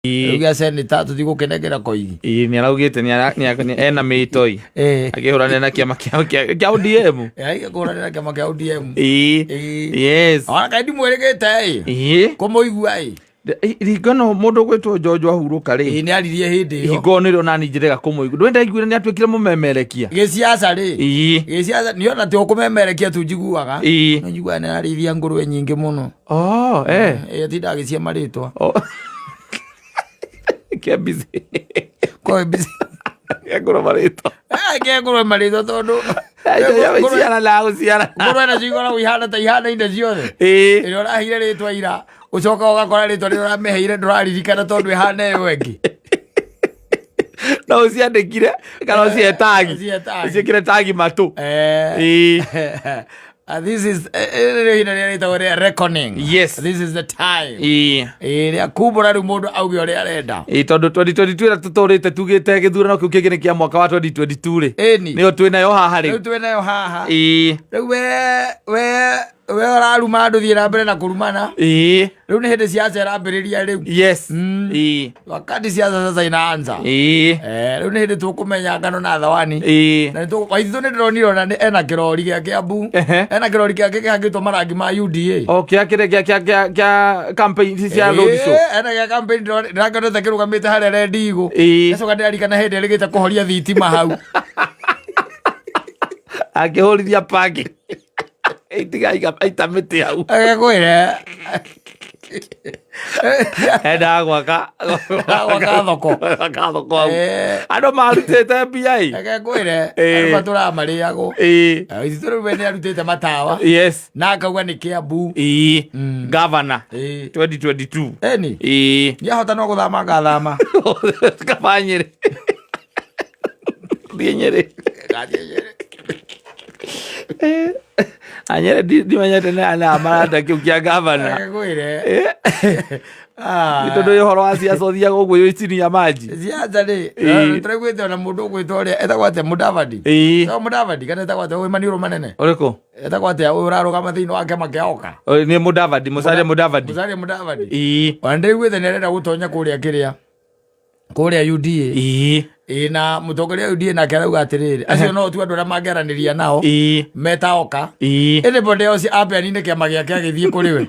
Ugia senator tutigukenegera koigi. Ni araugite ni ena mitoi. Akihurana na kiama kia ODM. Akihurana na kiama kia ODM. Yes. Ona kaidi mweregete kumuigua Rigano mundu gwitwo George Wahuruka ri ni aririe hindi yo higo niro nani njirega kumuigua ndwenda iguire ni atwikire mumemerekia giciaca ri giciaca ni ona ti ukumemerekia tu njiguaga njigua ni arithia ngurwe nyingi muno tinda gicia maritwa kebizi ngurwe maritwa tondu ciana la guciara ngurwe na cigora ihana ta ihana inde ciothe iri urahire ritwa ira ucoka ugakora ritwa ri urameheire nduraririkana tondu ihana iyo engi no ciandikire kana ucietagi uciekire tagi matu this is a reckoning. Yes, this is the time. Kubura ru mundu auge uri arenda tondu 2022 tuturite tugite githurano kiu kingi ni kia mwaka wa 2022 ri nio twinayo haha ri riu we araruma andu thie na mbere na kurumana riu ni hindi ciaca irambiriria riu. Yes, wakati ciaca sasa inaanza riu ni hindi tukumenya ngano na thawani na waithu ni ndironire ona ena kirori gia Kiambu ena kirori giake kihangitwo marangi ma UDA kia campaign cia road show ena gia campaign ndirakenete kirugamite haria rendigo ecoka ndirarikana hindi irigite kuhoria thitima hau akihorithia paki aita miti hau agagwire enda gwaka thoko hau andu marutite mbia agagwire matura mariago ituru bene arutite matawa na akauga ni Kiambu governor 2022 ni ahota no guthama gathama kabanyire Nyeri anyere di manyete na ana marada kiu kia governor agwire itondo yohoro acia sothia gugwo yicini ya maji ciaca ri tregwite ona mundu gwitwo ria etagwate Mudavadi so Mudavadi kana etagwate we maniuro manene uriko etagwate urarugama thiini wa kiama kia Oka ni Mudavadi Musalia Mudavadi wandegwite ni arenda gutonya kuria kiria kuria UDA na mutongoria UDA na kerauga atiriri acio no tu andu aria mangeraniria nao meta Oka anybody else apeanine kiama giake agithie kuri we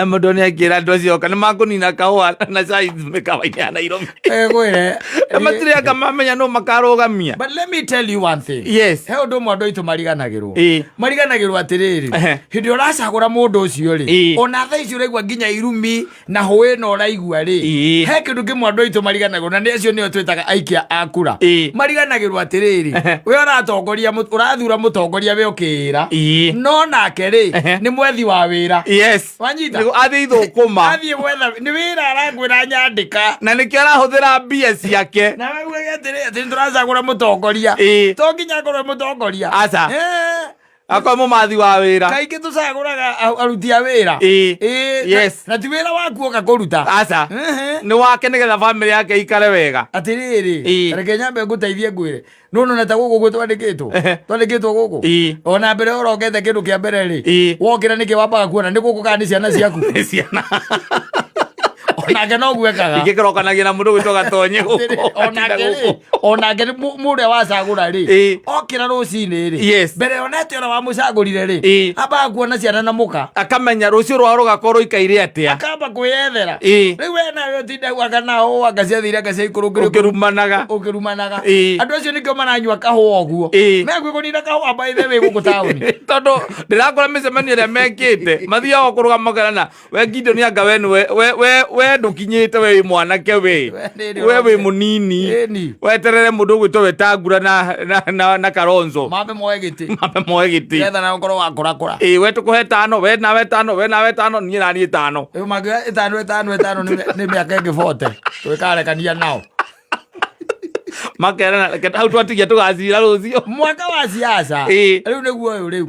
mundu ni akira andu acio Oka ni makunina kahua na cai mikawaina Nairobi gwire matire akamamenya no makarugamia. But let me tell you one thing. Yes, he undu mwandu itu mariganagirwo atiriri hindi uracagura mundu ucio ri ona tha icio uregwa nginya irumi na huwe no uraigua ri he kindu kimwe andu itu mariganagirwo na ni acio nio twitaga aikia akura mariganagirwo atiriri we urathura mutongoria we ukira no nake ri ni mwethi wa wira. Yes, wanyita athi thukuma athi wetha ni wira arangwira nyandika na nikio arahuthira mbia ciake na wewe atiri turacagura mutongoria to nginya korwe mutongoria aca akwa mumathi wa wira kaingi tucaguraga aruti a wira yes na ti wira waku oka kuruta aca ni wake nigetha family yake ikare wega atiriri reke nyambe nguteithie ngwire nono na ta gugu twandikitwo gugu ona mbere urongete kindu kia mbere ri wokira niki wambaga kuona ni gugu kana ni ciana ciaku ciana onake no gwekaga ingikirokanagia na mundu gwitwo Gatonye onake mundu wacagura ri okira rucini ri mbere onete ona wamucagurire ri amba kuona ciana na muka akamenya rucio rwa rugakorwo ikaire atia akamba kwiyethera riu wena yo tinda gwakana o agaciathire ukirumanaga andu acio nikio maranyua kahua uguo megwikunina kahua by the way guku tauni tondu ndirakora micemanio ria mekite mathiaga kurugamagana we Gideon anga we ndukinyite we mwanake we munini weterere mundu gwitwo Wetangula na Kalonzo mabe moe giti etha na ngoro wakurakura we tukuhe tano we nawe tano nie nani tano magia itano ni miaka ingi 40 twikarekania nao Makera hau twatigia tugacira rucio. Mwaka wa siasa. Riu niguo uyu riu.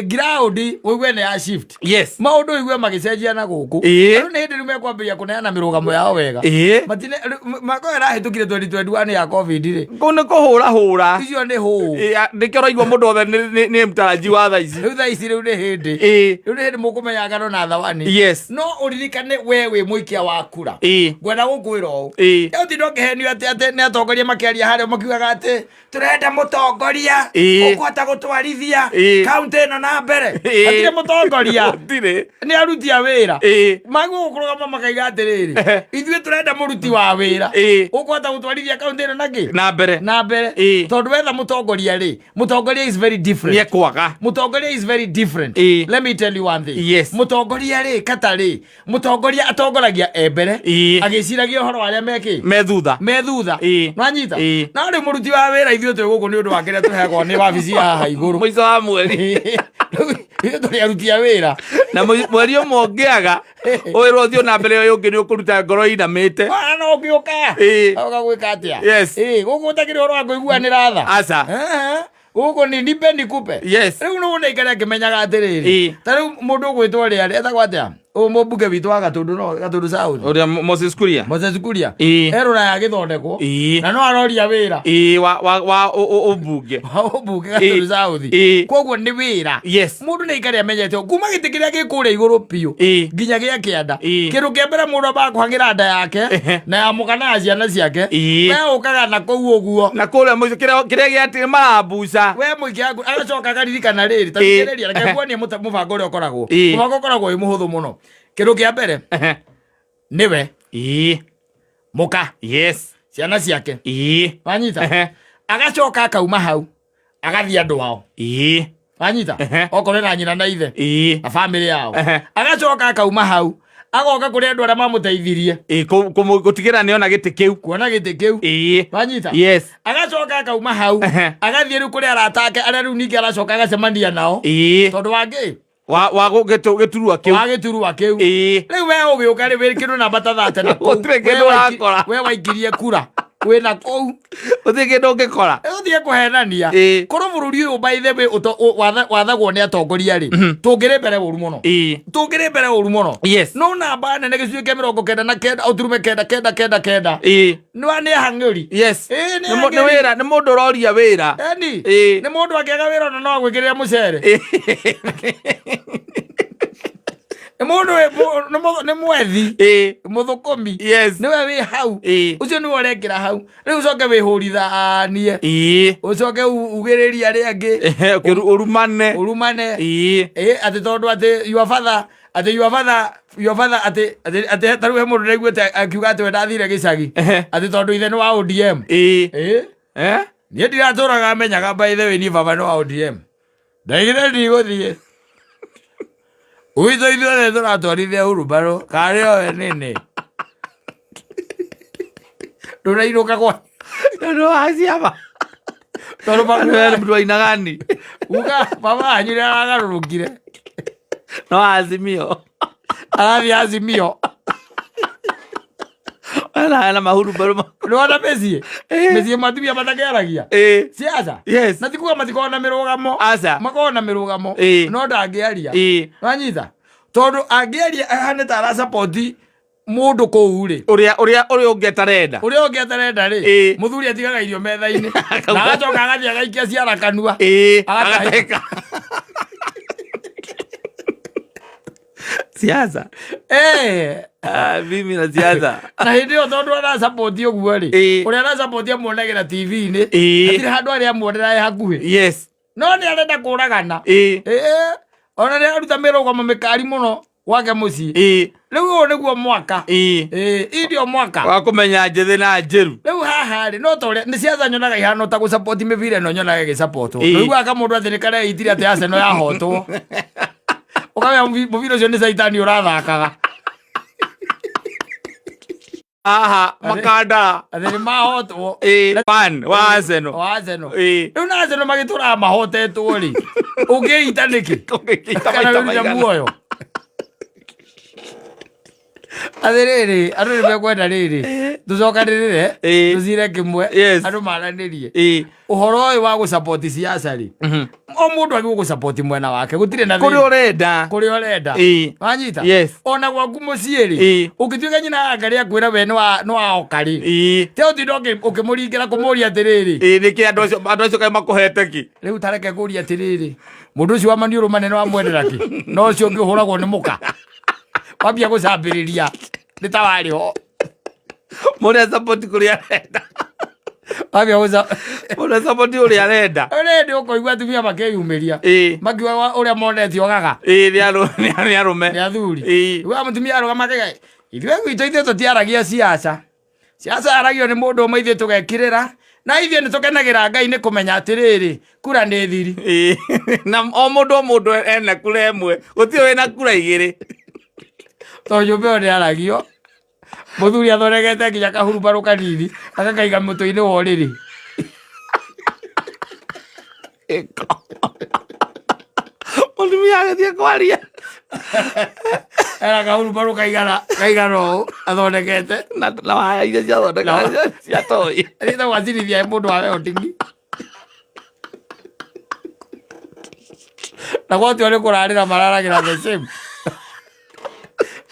Ground wigwe ne ya shift. Yes. Maundu igwe magicenjia na guku. Riu ni hindi rimekwambiria kuneana mirugamo yao wega. Matine makoera hitukire 2021 ya covid ri. Kune kuhura. Icio ni hu. Ndikero igwa mundu othe ni mtaraji wa tha ici. Riu tha ici riu ni hindi. Riu ni hindi mukumenya ngano na thawani. Yes. No uririkane we wi muikia wa kura. Ngwenda gukwira u. Yo ti ndokehenio ati ni atongoria makiaria haria makiugaga ati turenda mutongoria ukwata gutwarithia kaunti ino na mbere. Atire mutongoria. Ni aruti a wira. Magu kurugama makaiga atiriri. Ithuĩ turenda muruti wa wira. Ukwata gutwarithia kaunti ino naki? Na mbere. Tondu wetha mutongoria ri. Mutongoria is very different. Mutongoria is very different. Let me tell you one thing. Yes. Mutongoria ri katari. Mutongoria atongoragia mbere. Agiciragia horo aria meki. Methutha. Nwanyita. Na ri muruti wa wira ithuĩ twi guku ni undu wa kiria tuhegwo ni wabici haha iguru. Muico wa mweri. Ithuĩ turi aruti a wira. Na mweri umwe ungiaga wira ucio na mbere uyu ungi ni ukuruta ngoro inamite. No ugiuka. Oga gwika atia. Yes. Guku utakiri horo wa kuiguanira tha. Aca. Guku ni nipe nikupe. Yes. Riu no ndaikara akimenyaga atiriri. Tariu mundu gwitwo ri ari etagwo atia? Mubuge witu wa Gatundu South. Uria Moses Kuria. Erora ya githondekwo. Na no aroria wira. Wa ubuge. Ubuge Gatundu South. Koguo ni wira. Yes. Mundu ni ikari amenyete kuma giti kiria gikuria iguru piu. Nginya gia kianda. Kindu kia mbere mundu ba kuhangira nda yake na ya mukana ciana ciake. We ukaga na kou uguo. Na kuria muico kiria giatire mabuca. We muikia agacoka akaririkana riri. Takireria reke kuonie mubango uria ukoragwo. Mubango ukoragwo wi muhuthu muno. Kindu kia mbere niwe muka. Yes. Ciana ciake. Wanyita. Agacoka akauma hau agathia andu ao. Wanyita. Okorwo na nyina na ithe. A family yao. Agacoka akauma hau agoka kuri andu aria mamuteithirie. Gutigira ni ona giti kiu. Kuona giti kiu. Wanyita. Yes. Agacoka akauma hau agathie riu kuri aratake aria riu ningi aracoka agacemania nao. Tondu wangi wa giturua kiu. Riu we ugiuka ri winkiru na batathate na kou. We waikirie kura wina kou. Uthi kindu ngikora. Uthie kuhenania. Korwo bururi uyu by the way wathagwo ni atongoria ri. Tungiri mbere uru muno. Yes. No namba nene gicui kia 99 uturume 999. Ni hang'uri. Yes. Ni wira ni mundu uroria wira. Ni mundu akiaga wira no no gwikirira mucere. Mundu ni mwethi. Muthukumi. Yes. Niwe wi hau. Ucio ni urekira hau. Riu ucoke wihurithanie. Ucoke ugiriria ri angi. Urumane. Ati tondu ati your father ati taru he mundu reguete akiuga ati we ndathire gicagi. Ati tondu ithe ni wa ODM. Ni ndiraturaga menyaga by the way ni baba ni wa ODM. Ndaigire ndigũthiĩ. Uitho ithuothe tũratwarithia hurumbarũ karĩ owe nini. Ndũrainũka kwa tondũ wa ciama. Tondũ mtu ainagani. Uga baba wanyu nĩ aragarũrũkire. No Azimio. Arathiĩ Azimio. Na mahurumbarũ. Nĩwona mĩciĩ matumia matakiaragia. Siasa. Yes. Na tikuga matikoragwo na mĩrũgamo. Aca. Makoragwo na mĩrũgamo. No ndangĩaria. Wanyita. Tondu angĩaria ahane ta arasupport mundu kũu ri. Uria ungetarenda. Uria ungetarenda ri. Muthuri atigaga irio metha-ini. Na agacoka agathia agaikia ciara kanua. Agateka. Siasa. Mimi na siasa. Na hindi yo tondu arasupport uguo ri. Uria arasupport amuonagira TV-ini. Atire handu aria amuonera hakuhi. Yes. No ni arenda kuragana. Ona ni aruta mirugamo mikari muno wake mucii. Riu uyu niguo mwaka. Indio mwaka wa kumenya njithi na njiru. Riu haha ri no tore ni ciaca nyonaga ihano ta gusupport mibira no nyonaga gisupport. Riu aka mundu athirikare itire ati Arsenal yahotwo. Ukamenya mubira ucio ni Saitani urathakaga. Aha, makanda. Athiri mahotwo. Fan wa Arsenal. Riu na Arsenal magitura mahotetwo ri. Ungiita niki? Ungiita maita muoyo. Atherere, andu nimekwenda riri. Tucokanirire, tucire kimwe, andu maranirie. Uhoro uyu wa gusupport siasa ri. O mundu agi gusupport mwena wake, gutire na kuri urenda. Wanyita? Ona gwaku mucii ri. Ukituika nyina angaria kwira we no aokari. Te utidoke ukimuringira kumuria atiriri. Niki andu acio kai makuhete ki. Riu tareke kuria atiriri. Mundu ucio wa maniuru manene wa mwendera ki. No ucio ungi uhuragwo ni muka. Wambia gucambiriria. Ni tawari ho. Mune support kuri arenda. Wambia guca. Mune support uri arenda. Rendi ukoigua atumia makeyumiria. Makiwa uria monetio gaga. Ni arume. Ni athuri. Wa mutumia arugama kega. Ithuĩ gwitũ ithuĩ tũtiaragia siasa. Siasa aragio nĩ mũndũ ũmwe ithuĩ tũgekĩrĩra. Na ithuĩ nĩ tũkenagĩra Ngai nĩ kũmenya atĩrĩrĩ, kura nĩ thiri. Na o mũndũ ena kura ĩmwe. Gũtirĩ wĩna kura igĩrĩ. Tondũ ũyũ nĩ aragio. Mũthuri athondekete nginya kahurubarũ kanini. Agakaiga mũtwe-inĩ wa ũrĩrĩ. Mũtumia agĩthiĩ kwaria. Era kahurubarũ kaigana ũũ athondekete. Na waya iria ciathondeka cia toĩ. Rĩtha gwacirithia mũndũ wa weotingi. Na gwatio nĩ kũrarĩra mararagĩra the same.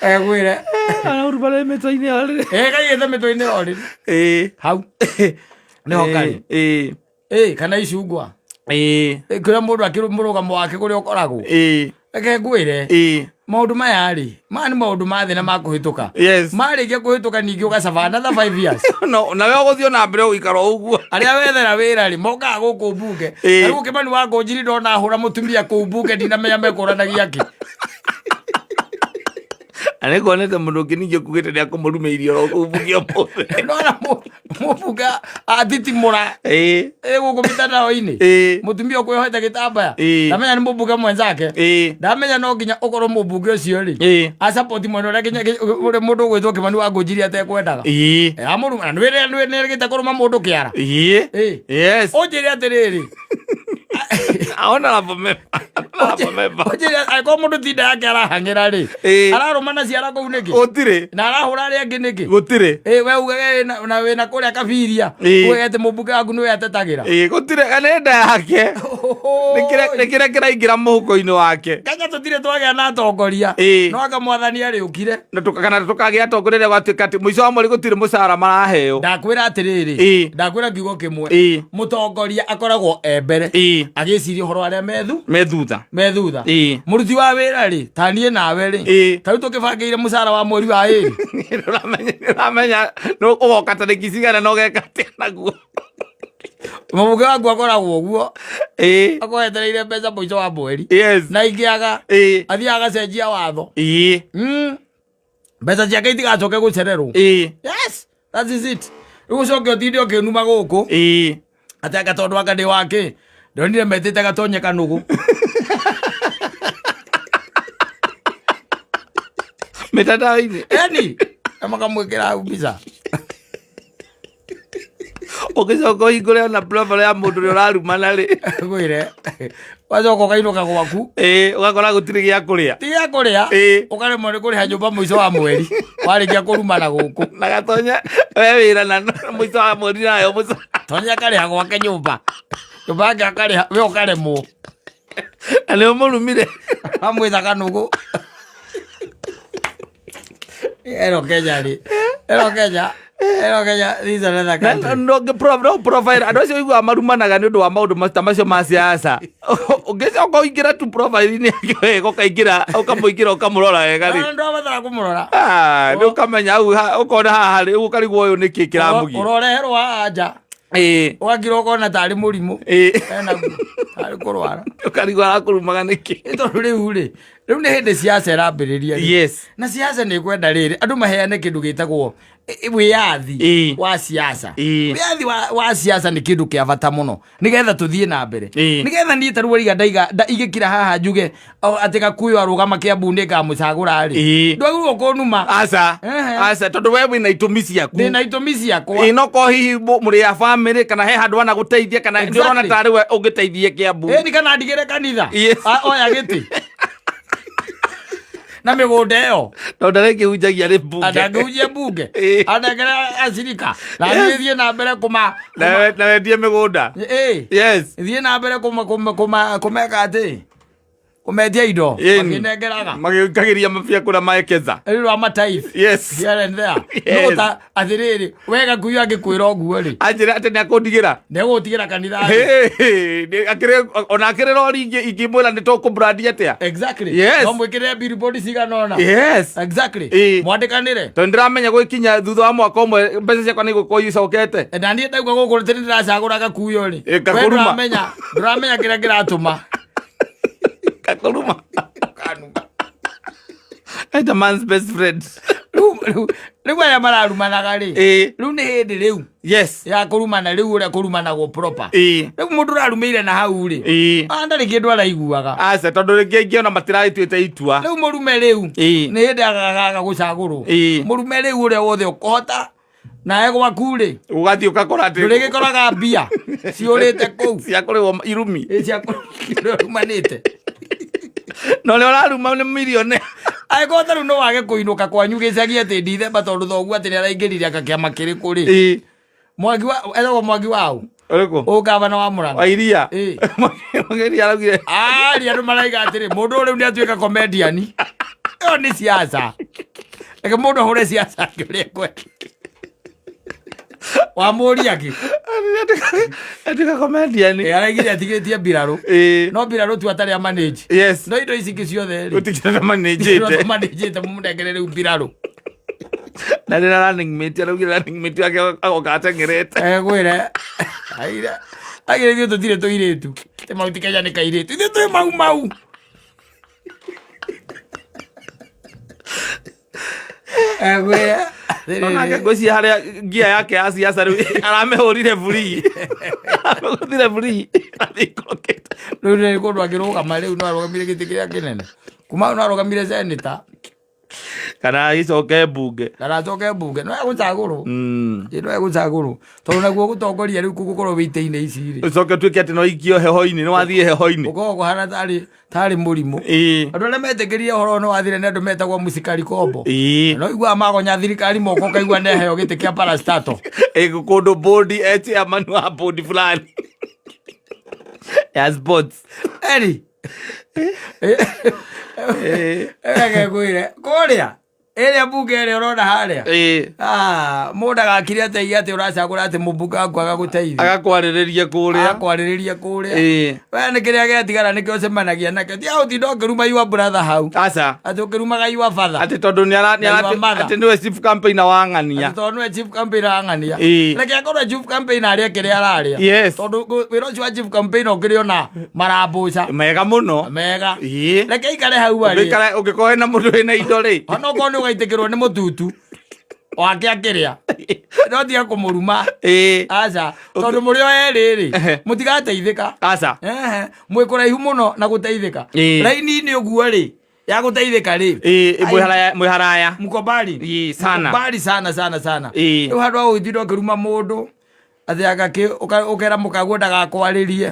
Gwĩre. Kahurubarũ mĩtwe-inĩ ya ũrĩrĩ. Kaigĩte mĩtwe-inĩ ya ũrĩrĩ. Hau. Nĩho karĩ. Kana icungwa. Kũrĩa mũndũ akĩrũmũrũgamo wake kũrĩa ũkoragwo. Reke ngwĩre. Maũndũ maya rĩ, maya nĩ maũndũ ma thĩ na ma kũhĩtũka. Marĩkia kũhĩtũka ningĩ ũgacaba another 5 years. Na we ũgũthiĩ na mbere ũgĩikara ũguo. Arĩa wethera wĩra rĩ, mokaga gũkũ mbunge. Na rĩu Kĩmani wa Ngũnjiri ndona hũra mũtumia kũu mbunge ndinamenya mekũranagia kĩ. Nĩ kuonete mũndũ ũngĩ ningĩ kuugĩte nĩ akũmũrumĩirie kũu mbunge ũmũthĩ. Ndona mũbunge atitimũra. Gũkũ mĩtandao-inĩ. Mũtumia ũkwĩyohete gĩtambaya. Ndamenya nĩ mũbunge mwenzake. Ndamenya no nginya ũkorwo mũbunge ũcio rĩ. Acapoti mwena ũrĩa nginya mũndũ ũgwĩtwo Kĩmani wa Ngũnjiri atekwendaga. Amũruma na nĩrĩgĩte kũrũma mũndũ kĩara. Ũnjĩre atĩrĩrĩ. Honorable member. Angĩkorwo mũndũ tinda yake arahang'ĩra rĩ, ararũma na ciara kũu nĩkĩ? Gũtirĩ. Na arahũra arĩa angĩ nĩkĩ? Gũtirĩ. We ugage na wĩna kũrĩa kabiria, ugagete mũmbunge waku nĩwe atetagĩra. Gũtirĩ, kana enda yake. Nĩ kĩrĩa kĩraingĩra mũhuko-inĩ wake. Kenya tũtirĩ twagĩa na atongoria, no anga mwathani arĩũkire. Kana tũkagĩa atongoria rĩrĩa gwatuĩka atĩ mũico wa mweri gũtirĩ mũcara maraheo. Ndakwĩra atĩrĩrĩ, ndakwĩra kiugo kĩmwe, mũtongoria akoragwo mbere, agĩciria ũhoro wa arĩa methutha. Mũruti wa wĩra rĩ, ta niĩ nawe rĩ, ta rĩu tũkĩbangĩire mũcara wa mweri wa ĩrĩ. Nĩũramenya ũgoka tarĩki cigana na ũgeka atĩa naguo. Mũmbunge waku akoragwo ũguo, akoetereire mbeca mũico wa mweri, na ingĩaga athiaga agacenjia watho. Mbeca ciake itigacoke gũcererwo. Yes, that is it. Rĩu ũcoke ũtinde ũkĩnuma gũkũ atĩ anga tondũ anga ndĩ wake ndonire metĩte gatonye kanũgũ. Mĩtandao-inĩ. Eni makamwĩkĩra mbica. Ũgĩcoka ũhingũre ona profile ya mũndũ ũrĩa ũrarumana rĩ. Gwĩre wacoka ũkainũka gwaku ũgakora gũtirĩ gĩa kũrĩa. Ti gĩa kũrĩa, ũkaremwo nĩ kũrĩha nyũmba mũico wa mweri warĩkia kũrumana gũkũ. Na gatonya we wĩra na mũico wa mweri nayo mũico. Tonya akarĩha gwake nyũmba yake akarĩha, we ũkaremwo. Na nĩ ũmũrumire. Amwĩtha kanũgũ. Ero Kenya rĩ. These are other countries. No profile. Andũ acio igua marumanaga nĩ ũndũ wa maũndũ macio ma siasa. Ũngĩcoka ũingĩra tu profile-inĩ yake wega ũkaingĩra ũkamũingĩra ũkamũrora wega rĩ. Ndũ abatara kũmũrora. Nĩ ũkamenya hau ũkona haha rĩ ũkarigwo ũyũ nĩkĩ kĩramũgia. Ũroreherwo anja. Ũgakira ũkona tarĩ mũrimũ. Tarĩ kũrwara. Ũkarigwo arakũrumaga nĩkĩ. Tondũ rĩu nĩ hĩndĩ siasa ĩrambĩrĩria. Na siasa nĩ kwenda rĩrĩ andũ maheane kĩndũ gĩtagwo wĩyathi wa siasa. Wĩyathi wa siasa nĩ kĩndũ kĩa bata mũno nĩgetha tũthiĩ na mbere. Nĩgetha niĩ tarũ riga igĩkira haha njuge atĩ Gakuyu arũgama Kiambu nĩngamũcagũra rĩ. Ndwagĩrĩirwo kũnuma. Aca tondũ we wĩna itũmi ciaku. Ndĩna itũmi ciakwa. No ko hihi mũrĩ a family kana he handũ ana gũteithia kana ndĩrona tarĩ we ũngĩteithie Kiambu. Ni kana ndigĩre kanitha. Oya gĩtĩ. na mĩgũnda ĩyo no ndarĩkĩhunjagia nĩ mbunge ndangĩhunjia mbunge andengera acirika na thiĩ na mbere na wendie mĩgũnda yes thiĩ na mbere kũmeka atĩ kumetia indo makinengeraga magĩkagĩria mabia kũrĩa maekeza rĩrwa mataifu yes here and there no ta athirĩrĩ wega kuyu angĩkwĩra ũguo rĩ anjĩra atĩ nĩakũndigĩra nĩgũtigĩra kanitha ona akĩrĩ rori ingĩmwĩra nĩtũkũbrandi atĩa exactly yes no mwĩkĩrĩre billboard cigana ona yes exactly mwandĩkanĩre tondũ ndĩramenya gwĩkinya thutha wa mwaka ũmwe mbeca ciakwa nĩigũkorwo icokete na niĩ ndaigua gũkũ tĩ ndĩracagũra kuyo rĩ ndũramenya kĩrĩa kĩratũma kakuruma it's a man's best friend rĩu aya mararumanaga rĩ rĩu nĩ hĩndĩ rĩu yes ya kũrumana rĩu ũrĩa kũrumanagwo proper rĩu mũndũ ũrarumĩire na hau rĩ ndarĩ kĩndũ araiguaga aca tondũ rĩngĩ ingĩona matiragĩtuĩte itua rĩu mũrume rĩu nĩ hĩndĩ agaga gũcagũrwo mũrume rĩu ũrĩa wothe ũkũhota nawe gwaku rĩ ũgathiĩ ũgakora atĩ ndũrĩgĩkoraga mbia ciũrĩte kũu cia kũrĩhwo irumi cia kũrumanĩte no nĩ ũraruma nĩ mirione agĩkorwo rĩu no wage kũinũka kwanyu gĩcagi atĩ Ndithemba tondũ thoguo atĩ nĩaraingĩrire akakĩama kĩrĩkũ rĩ etagwo Mwangi wao ũgavana wa Mũrang'a wa iria Iria araugire andũ maraiga atĩrĩ mũndũ rĩu nĩatuĩka comedian ĩyo nĩ siasa reke mũndũ ahũre siasa ũrĩa kwenda wamũria kĩ atuĩka comedian araigire atigĩtie mbirarũ no mbirarũ tu atarĩ manage yes no indo ici ingĩ ciothe rĩ ũtigĩte managĩte mũmũnengere rĩu mbirarũ na rĩra running mate araugire running mate wake agoka ateng'erete gwĩre agire ithuĩ tũtirĩ tũirĩtu te mau ti Kenya nĩ kairĩtu ithuĩ twĩ mau gwĩre onake ngwĩciria harĩa ngia yake ya siasa rĩu aramehũrire burii aramehũrire burii rĩu nĩ kũndũ akĩrũgama rĩu no arũgamire gĩtĩ kĩrĩa kĩnene kuma no arũgamire seneta kana icoke mbunge no egũcagũrwo no egũcagũrwo tondũ naguo gũtongoria rĩu gũkorwo wĩitĩ-inĩ ici rĩ ũcoke tuĩke atĩ no ikio heho-inĩ nĩ wathiĩ heho-inĩ ũkorwo kũhana tarĩ mũrimũ andũ arĩa metĩkĩrire ũhoro nĩ wathire nĩ andũ metagwo Musikari Kombo no iguaga magonya thirikari moko kaigua neheo gĩtĩ kĩa parastato kũndũ bodi chairman wa bodi fulani ya sports eri gwĩre kũrĩa ĩrĩa mbunge ĩrĩa ũrona harĩa mũndũ agakire ateiga atĩ ũracagũra atĩ mũmbunge waku agagũteithia agakwarĩrĩria kũrĩa we nĩ kĩrĩa gĩatigara nĩkĩo ũcemanagia nakĩo ti gũtinda ũkĩruma your brother hau aca atĩ ũkĩrumaga your father atĩ tondũ atĩ nĩwe chief campaigner wa ng'ania tondũ nĩwe chief campaigner wa ng'ania reke akorwo chief campaigner arĩa kĩrĩa ararĩa tondũ wĩra ũcio wa chief campaigner ũkĩrĩ ona marambũca mega mũno mega reke ikare hau ũngĩkorwo hena mũndũ wĩna indo rĩ onokorwo nĩ ũgaitĩkĩrwo nĩ mũtutu wake akĩrĩa no tiga kũmũruma aca tondũ mũrĩ o erĩ rĩ mũtigateithĩka aca mwĩ kũraihu mũno na gũteithĩka raini-inĩ ũguo rĩ ya gũteithĩka rĩ mwĩ haraya mkobali sana rĩu handũ ha gũgĩtinda ũkĩruma mũndũ atĩ ũkera mũkaguo ndagakwarĩrie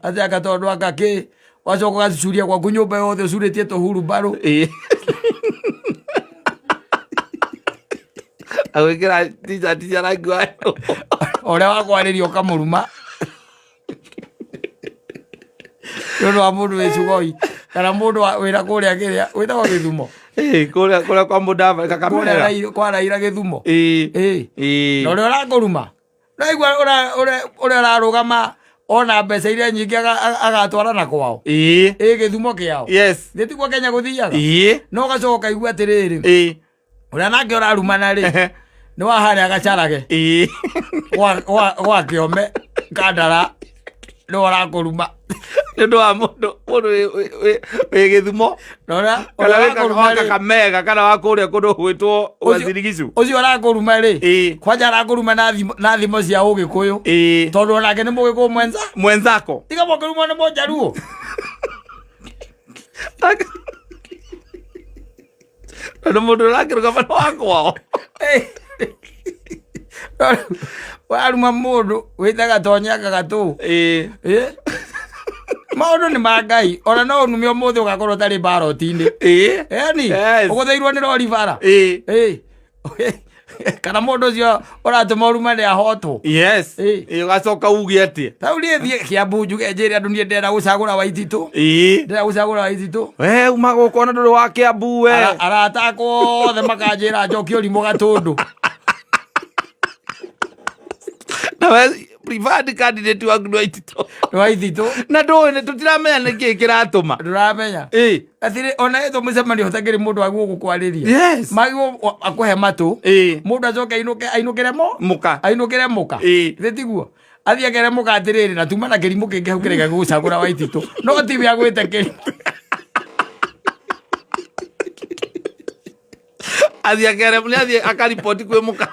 atĩ aka tondũ akakĩ wacoka ũgacuria gwaku nyũmba yothe ũcurĩtie tũhuru mbarũ agwĩkĩra t-shirt cia rangi wa ũrĩa wakwarĩria ũkamũruma nĩũndũ wa mũndũ wĩ Sugoi kana mũndũ wĩra kũrĩa kĩrĩa wĩtagwo Gĩthumo kũrĩa kwa mũndũ Kakamega kwa Raila Gĩthumo na ũrĩa ũrakũruma naigua ũrĩa ũrarũgama ona mbeca iria nyingĩ agatwarana kwao Gĩthumo kĩao thĩtiguo Kenya gũthiaga no gacoka kaigua atĩrĩrĩ ũrĩa nake ũrarumana rĩ nĩ waharĩa gacarage gwakĩome kandara nĩ ũrakũruma nĩ ũndũ wa mũndũ wĩ Gĩthumo kana Kakamega kana wa kũrĩa kũndũ gwĩtwo Uasin-Gishu ũcio arakũruma rĩ kwanja arakũruma na thimo cia Ũgĩkũyũ tondũ onake nĩ Mũgĩkũyũ mwenzako tiga mũkĩrumwo nĩ Mũjaruo tondũ mũndũ ũrakĩrũgama nĩ wa kwao waruma mũndũ wĩtaga Tonya Kagatũ maundu ni mangai ona no nume omuthe ugakorwo tari baroti-ini yani ugutheirwo ni rori bara kana mundu ucio uratuma urumane ahotwo ugacoka uge atia tau ni Kiambu njuge njire andu nie ndenda gucagura Waititu ndenda gucagura Waititu we uma guko ona nduri wa Kiambu we aratakwo othe makanjira njoki urimu Gatundu na we preferred candidate wangu ni Waititu na ndone tutiramenya niki kiratuma nduramenya athire ona etho mucemani hotagiri mundu wa gukwariria magwo akuhe matu mundu acoke ainukire muka thitiguo athia kere muka atiriri na tuma na kirimu kingi hau kirega gucagura Waititu no tibi agwite kiri athia kere muli athia akaripoti kwe muka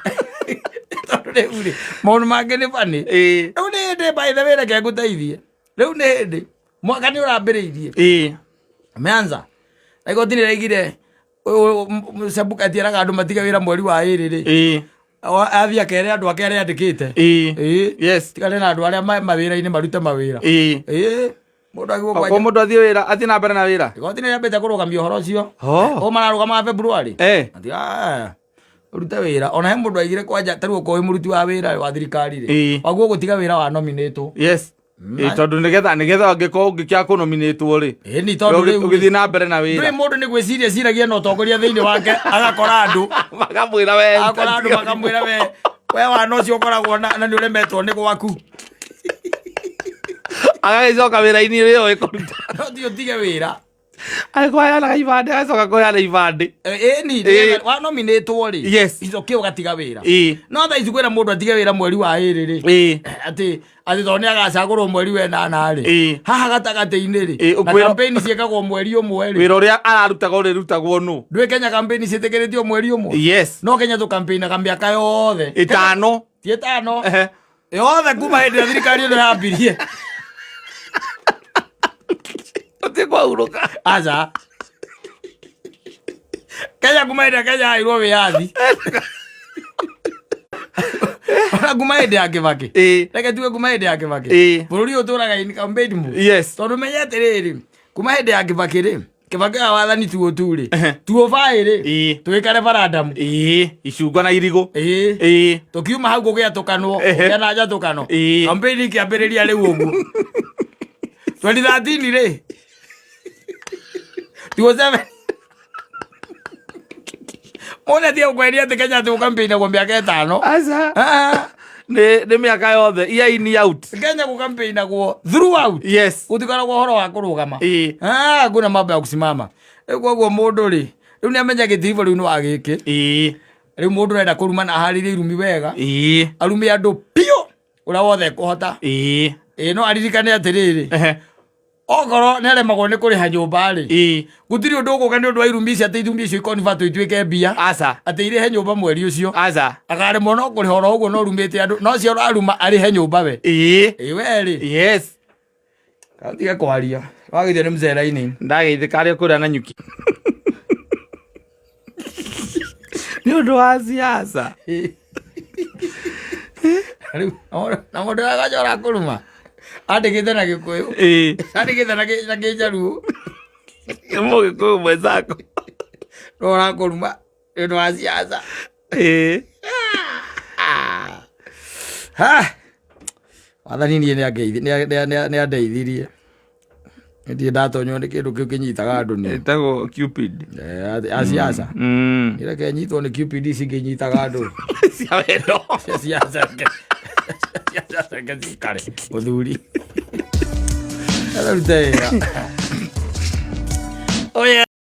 uri maundu mangi ni bani riu ni hindi by the way reke nguteithie riu ni hindi mwaka ni urambiriirie meanza na igoti ni raigire Sabuka atieraga andu matiga wira mweri wa iri athia kere andu ake aria andikite tigane na andu aria mawira-ini marute mawira mundu athie wira athie na mbere na wira igoti ni riambite kurugamia uhoro ucio mararugama February urute wira ona he mundu aigire kwanja taru ko muruti wa wira wa thirikari ri waguo gutiga wira wa nominate tondu nigetha angiko ngikia ku nominate ri ni tondu ugithie na mbere na wira ndui mundu ni gwiciria ciragia no tongoria thiini wake agakora andu makamwira we wa no cio koragwo na ni uremetwo ni gwaku agagicoka wira-ini rio ikuruta no ti utige wira kwayana ibande agacoka kwayana ibande ni wa nominate ri icoke ugatiga wira no tha ici kwira mundu atige wira mweri wa iri ri ati thone agacagurwo mweri wa enana ri haha gatagati-ini ri na campaign ciekagwo mweri umwe ri wira uria ararutaga urutagwo nu ndui Kenya campaign cietikiritio mweri umwe no Kenya tu campaign ka miaka yothe 5 ti 5 yothe kuma hindi ya thirikari ino yambirie kwa uruka aza Kenya kuma hindi Kenya airwo wiathi ona kuma hindi ya Kibaki reke tuge kuma hindi ya Kibaki bururi uturaga in campaign mu tondu menye atiriri kuma hindi ya Kibaki ri Kibaki wathani tuo ri tuo vai ri tuikare referendum icungwa na irigo tukiuma hau gugia tukanwo ya na nja tukano campaign kiambiriria riu uguo 2013 ri tuo 7 mona dia ukweria ati Kenya tu campaign kwa miaka 5 aza ni miaka yothe ia-ini out Kenya ku campaign kwa throughout utikara kwa horo wa kurugama kuna mambo ya kusimama kwa mundu ri riu ni amenya gitivo riu ni wagiki riu mundu renda kuruma na harire irumi wega arumi andu pio ura wothe kuhota no aririkane atiriri ogoro nere magwo ni kuriha nyumba ri gutiri undu guka ni undu wa irumi cia ati irumi icio ikonibatu ituike mbia ati irihe nyumba mweri ucio agare mono kuriha oro uguo no rumite andu no cio aruma arihe nyumba we we ri katige kwaria wagithie ni mzera-ini ndageithikaria kuria na nyuki ni undu wa siasa na mundu agajora kuruma andikite na Gikuyu andikite na Kijaruo mo Gikuyu mwenzako rora kuruma ndu wa siasa wathani nie ni andeithirie ndie ndatonywo ni kindu kiu kinyitaga andu ni etagwo Cupid a siasa ireke nyitwo ni Cupid cinginyitaga andu cia wendo cia siasa kare uthuri arute oye